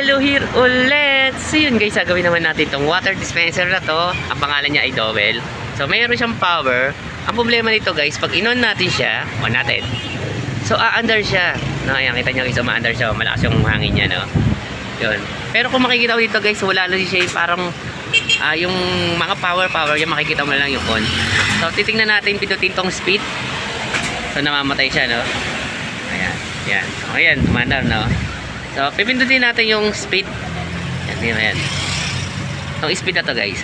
Hello here ulit. So yun guys, gagawin naman natin itong water dispenser na to. Ang pangalan niya ay Dowel. So mayroon siyang power. Ang problema nito guys, pag in-on natin siya, on natin. So aandar siya. No, ayan, kita niyo guys, umaandar siya. Malakas yung hangin niya, no. Yun. Pero kung makikita ko dito guys, wala lang siya parang yung mga power yung makikita mo lang yung on. So titingnan natin, pindutin tong speed. So namamatay siya, no. Ayan, yan. So ayan, umandar, no. So, pipindutin natin yung speed. Yan, yan. Itong speed na to guys.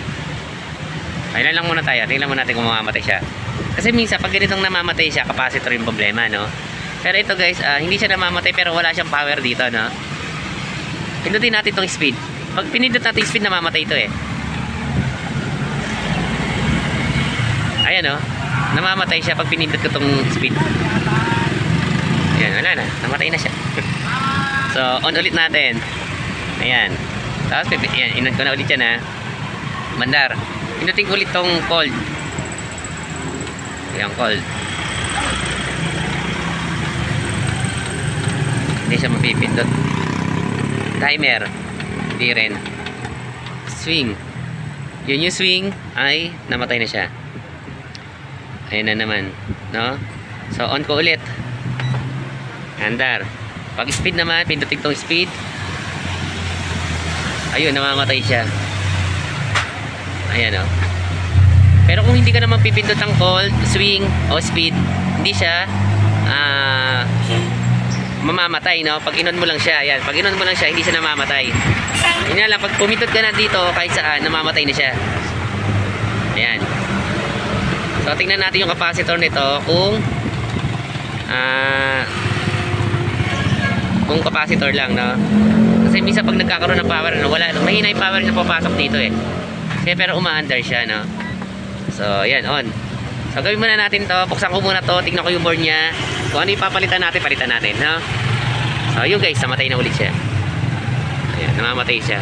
Kailan lang muna tayo. Tingnan muna natin kung mamamatay siya. Kasi minsan, pag ganitong namamatay siya, capacitor yung problema, no? Pero ito guys, hindi siya namamatay pero wala siyang power dito, no? Pindutin natin itong speed. Pag pinindot natin yung speed, namamatay ito eh. Ayan, no? Namamatay siya pag pinindot ko itong speed. Ayan, wala na. Namatay na siya. So, on ulit natin. Ayan. Tapos, ayan, in-on ko na ulit yan, ha. Mandar. Pinutin ko ulit tong cold. Ayan, cold. Hindi siya mapipindot. Timer. Hindi rin. Swing. Yun yung swing ay namatay na siya. Ayan na naman. No? So, on ko ulit. Andar. Pag speed naman, pindutin tong speed. Ayun, namamatay siya. Ayan, o. Pero kung hindi ka naman pipindot ang cold, swing, o speed, hindi siya mamamatay, no? Pag inon mo lang siya, ayan. Pag inon mo lang siya, hindi siya namamatay. Yun nga lang, pag pumindot ka na dito, kahit saan, namamatay na siya. Ayan. So, tingnan natin yung capacitor nito kung kung capacitor lang, no? Kasi minsan pag nagkakaroon ng power, no, wala, mahina yung power na papasok dito eh. Kasi pero umaandar siya, no? So, yan, on. So, gawin muna natin to. Buksan ko muna to. Tingnan ko yung board niya. Kung ano yung papalitan natin, palitan natin, no? So, yun guys, namatay na ulit siya. Ayan, namamatay siya.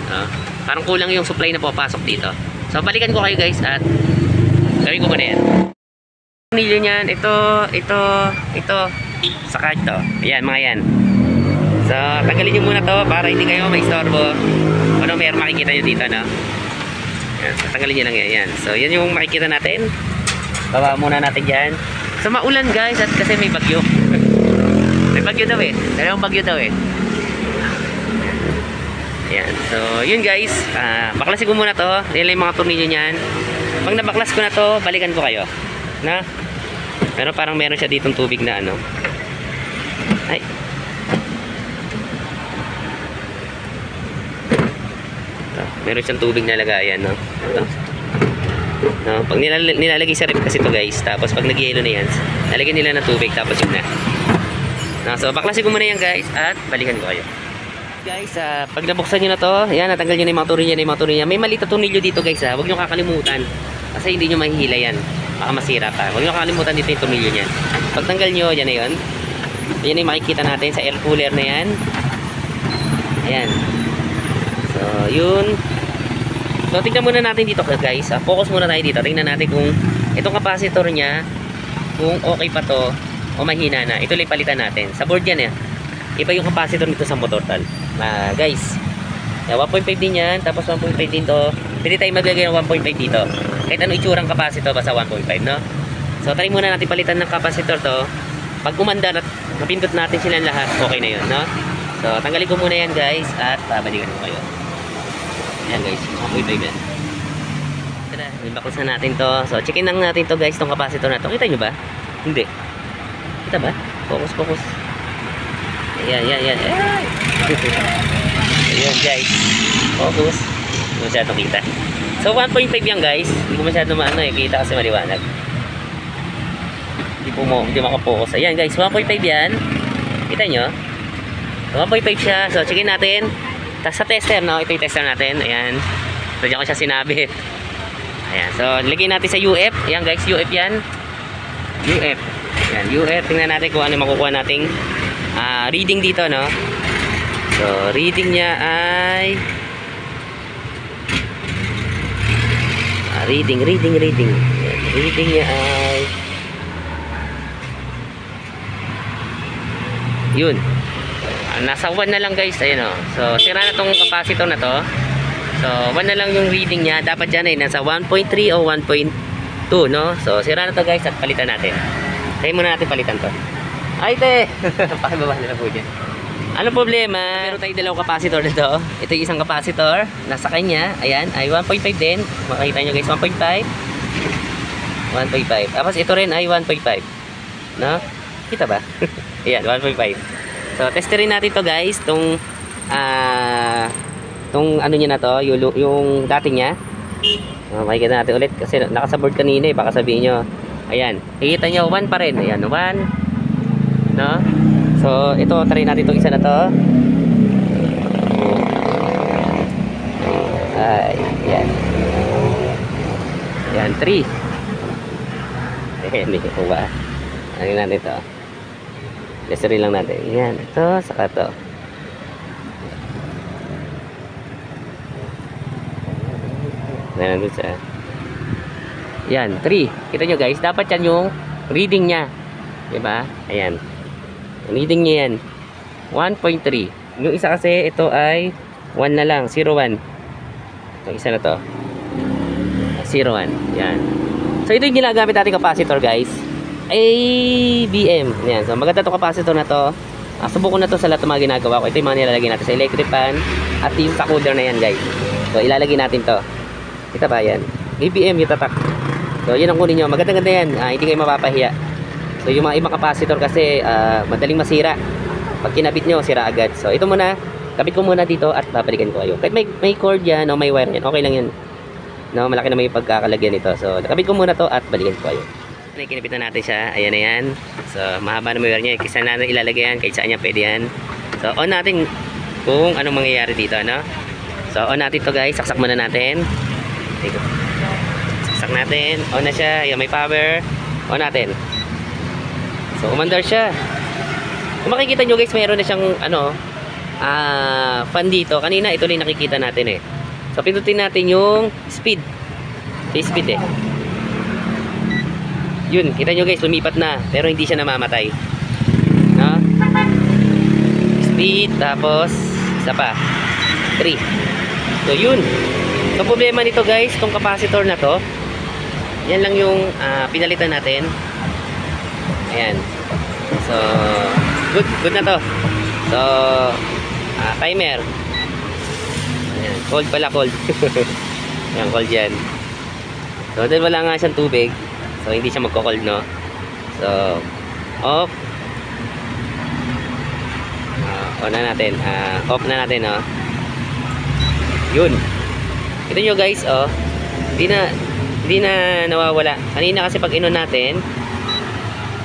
No? Parang kulang yung supply na papasok dito. So, balikan ko kayo guys at gawin ko muna yan. Nilyo niyan, ito, saka ito. Ayan, mga yan. So, tanggalin nyo muna to para hindi kayo maistorbo. Ano meron makikita nyo dito, no? Ayan, so, tanggalin nyo lang yan. Ayan. So, yan yung makikita natin. Baba muna natin dyan. So, maulan guys at kasi may bagyo. May bagyo daw eh. Dalawang bagyo daw eh. Ayan. So, yun guys. Baklasin ko muna to. Yan lang yung mga tornilyo nyan. Pag nabaklas ko na to, balikan ko kayo. Na? Pero parang meron siya ditong tubig na ano. Ay. Ito, meron siyang tubig na lagayan, no? Ito. No, pag nilalagay sa rep kasi ito guys, tapos pag nag-yelo na yan, nalagyan nila ng tubig, tapos yun na. No, so baklasin ko muna yan guys, at balikan ko kayo. Guys, pag nabuksan nyo na to, yan, natanggal nyo na yung mga tornilyo, may maliit na tornilyo dito guys, ha. Huwag nyo kakalimutan. Kasi hindi nyo mahihila yan. Baka masira pa. Huwag nyo kakalimutan dito yung tornilyo nyan. Pag tanggal nyo, yan na yun. Yan yung makikita natin sa air cooler na yan. Ayan. So, yun. So, tignan muna natin dito guys. Focus muna tayo dito. Tingnan natin kung itong capacitor nya, kung okay pa to o mahina na. Ito lang palitan natin. Sa board yan eh. Iba yung capacitor nito sa motor tal. Guys. 1.5 din yan. Tapos 1.5 din to. Pwede tayo maglagay ng 1.5 dito. Kahit ano itsurang capacitor basta 1.5, no? So, try muna natin palitan ng capacitor to. Pag umandar at napindot natin silang lahat, okay na yun, no? So, tanggalin ko muna yan guys at babalikan ko kayo. Ayan guys, 1.5 yan. Tara, ibaklas na natin to. So, checkin lang natin to guys, tong capacitor na to. Kita nyo ba? Hindi. Kita ba? Focus, focus. Ayan, ayan, ayan. Ayan guys. Focus. Hindi masyadong kita. So, 1.5 yan guys. Hindi ko masyadong kita kasi maliwanag. Hindi makapokus. Ayan guys, 1.5 yan. Kita nyo? 1.5 siya. So, checkin natin. Tapos sa tester, no? Ito yung tester natin. Ayan. So, dyan ko siya sinabit. Ayan. So, lagyan natin sa UF. Ayan guys, UF yan. UF. Ayan, UF. Tingnan natin kung ano makukuha nating reading dito, no? So, reading niya ay reading. Reading niya ay yun. nasa 1 na lang guys, ayun o. So sira na tong capacitor na to. So 1 na lang yung reading niya. Dapat dyan ay nasa 1.3 o 1.2, no? So sira na to guys, at palitan natin. Tayo muna natin palitan to. Ay te! Pakibaba nila po dyan. Ano problema? Meron tayong dalawang capacitor nito. Ito yung isang capacitor. Nasa kanya, ayan, ay 1.5 din. Makikita nyo guys, 1.5. 1.5. Tapos ito rin ay 1.5. No? Kita ba? Ayan, 1.5. So, testerin natin to guys. Tong ano niya na to, yung dating niya. Makikita natin ulit kasi naka board kanina eh. Baka sabihin nyo. Ayan, kikita nyo, 1 pa rin. Ayan, 1. No? So, ito, try natin itong isa na to. Ay, ayan. Ayan, 3. Hindi ko ba? Ano natin ito? Leserin lang natin. Ayan, ito, saka ito. Ayan, nandun siya. Ayan, 3. Kita nyo guys, dapat yan yung reading niya. Diba? Ayan. Reading niya yan 1.3. Yung isa kasi ito ay 1 na lang, 0.1. Itong isa na to 0.1. Yan. So ito yung ginagamit natin capacitor guys, ABM. Yan. So maganda to capacitor na to. Subukan na to sa lahat ng mga ginagawa ko. Ito yung mga nilalagay natin sa electric fan at yung sa cooler na yan guys. So ilalagay natin to. Kita ba yan? ABM yung tatak. So yun ang kunin nyo. Maganda-ganda yan. Hindi kayo mapapahiya. So yung mga ibang capacitor kasi madaling masira. Pag kinabit nyo, sira agad. So ito muna, kabit ko muna dito at babalikan ko kayo. Kahit may cord yan o may wire yan, okay lang yan. No, malaki na may pagkakalagyan nito. So nakabit ko muna to at balikan ko kayo. Kinabit na natin siya. Ayan na yan. So mahaba na may wire niya. Kisa na ilalagay yan, kahit saan niya pwede yan. So on natin kung anong mangyayari dito, no? So on natin to guys. Saksak muna natin. Saksak natin. On na siya. Ayan, may power. On natin. So, umandar siya. Kung makikita nyo guys, mayroon na siyang fan dito. Kanina, ito lang nakikita natin eh. So, pindutin natin yung speed. Ito yung speed eh. Yun, kita nyo guys, lumipat na. Pero hindi siya namamatay. No? Speed, tapos, isa pa. 3. So, yun. So, problema nito guys, itong capacitor na to. Yan lang yung pinalitan natin. Ayan. So, good na to. So, timer. Ayan, cold pala, cold. Ayan, cold yan. So, dahil wala nga siyang tubig, so hindi siya magko-cold, no? So, off. On na natin. Off na natin, no? Yun. Ito nyo guys, oh. Hindi na nawawala. Kanina kasi pag inon natin,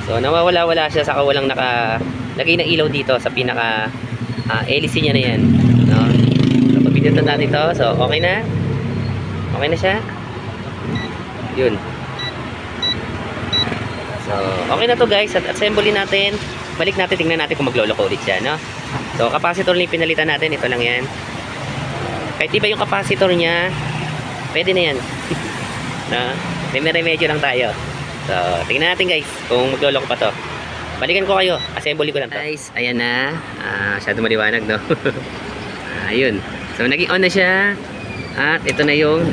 so nawawala-wala siya, saka walang nakalagay na ilaw dito sa pinaka LC niya na yan, no? So pag pinutan natin ito, so okay na siya. Yun. So okay na to guys, at assembly natin. Balik natin, tingnan natin kung magloloko ulit siya, no? So capacitor lang pinalitan natin, ito lang yan. Kahit iba yung capacitor niya, pwede na yan. No? May remedyo lang tayo. So, tingnan natin guys kung magloloko pa to. Balikan ko kayo. Assembly ko lang to. Guys, ayan na. Masyado maliwanag, no? Ayun. So, naging on na siya. At ito na yung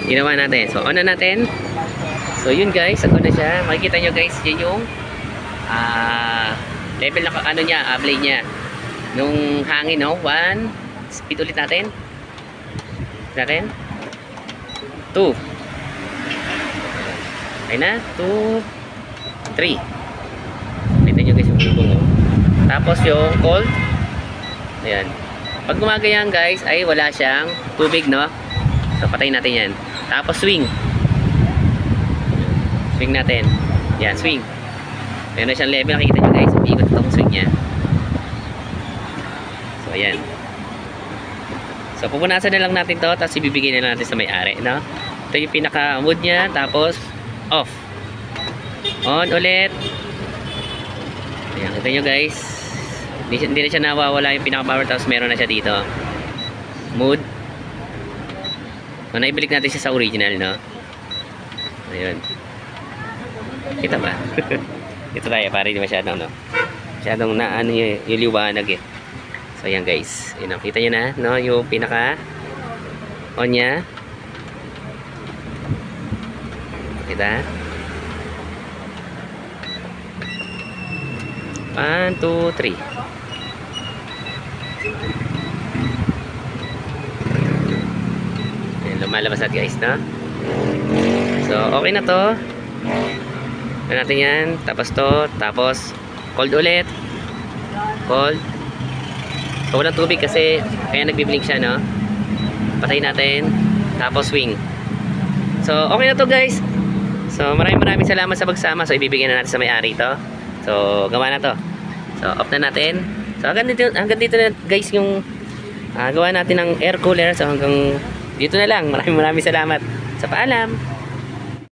ginawa natin. So, on na natin. So, yun guys. On na siya. Makikita nyo guys, yun yung level na ano niya, blade niya. Nung hangin, no? 1. Speed ulit natin. 2. Ay na, 2, 3. Tignan nyo guys yung bubong, no? Tapos yung cold. Ayan. Pag gumagayan guys, ay wala siyang tubig, no? So patayin natin yan. Tapos swing. Swing natin. Yan, swing. Meron na siyang level. Nakikita nyo guys, umiikot itong swing niya. So ayan. So pupunasan na lang natin to, tapos ibibigay na natin sa may-ari, no? Ito yung pinaka mood niya, tapos off. On ulit. Ayan, kita nyo guys. Hindi na siya nawawala yung pinaka power, tapos meron na siya dito. Mood. So, naibalik natin siya sa original, no? Ayun. Kita ba? Ito tayo, para hindi masyadong, no? Masyadong na, ano yung liwanag eh. So ayan guys, yun, kita nyo na, no, yung pinaka on nya. Kita. 1, 2, 3. Ayan, lumalabas at guys, no? So okay na to. Ano natin yan, tapos to, tapos cold ulit. Cold. So walang tubig kasi kaya nagbiblink siya, no? Patayin natin, tapos swing. So okay na to guys. So maraming salamat sa pagsama. So ibibigay na natin sa may-ari to. So gawa na to. So off na natin. So hanggang dito na guys yung gawa natin ng air cooler. So hanggang dito na lang. Maraming salamat. Sa paalam.